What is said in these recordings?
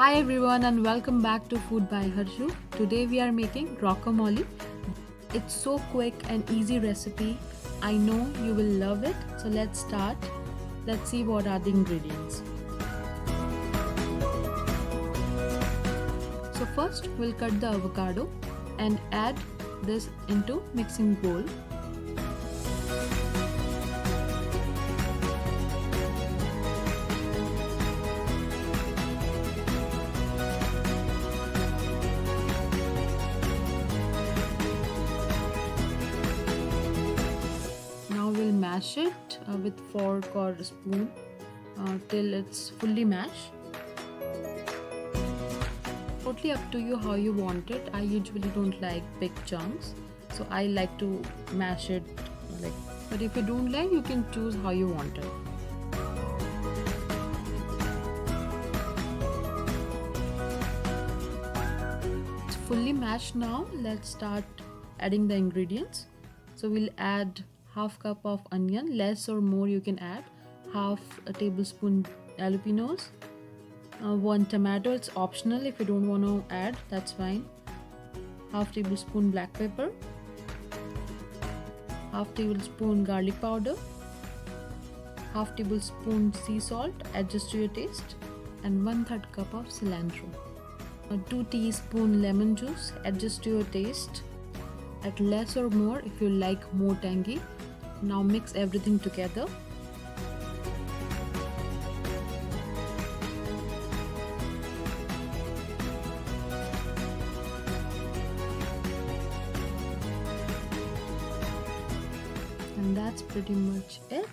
Hi everyone and welcome back to Food by Harshu. Today we are making guacamole. It's so quick and easy recipe. I know you will love it. So let's start. Let's see what are the ingredients. So first we'll cut the avocado and add this into mixing bowl. We'll mash it with fork or spoon till it's fully mashed. Totally up to you how you want it. I usually don't like big chunks, so I like to mash it like. But if you don't like, you can choose how you want it. It's fully mashed now. Let's start adding the ingredients. So we'll add half cup of onion, less or more you can add, half a tablespoon jalapeños, 1 tomato, it's optional if you don't want to add, that's fine, half tablespoon black pepper, half tablespoon garlic powder, half tablespoon sea salt, adjust to your taste, and 1/3 cup of cilantro, 2 teaspoon lemon juice, adjust to your taste, at less or more if you like more tangy. Now mix everything together. And that's pretty much it.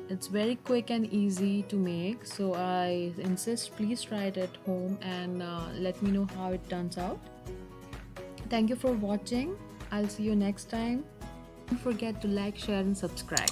It's very quick and easy to make, so I insist please try it at home and let me know how it turns out. Thank you for watching. I'll see you next time. Don't forget to like, share and subscribe.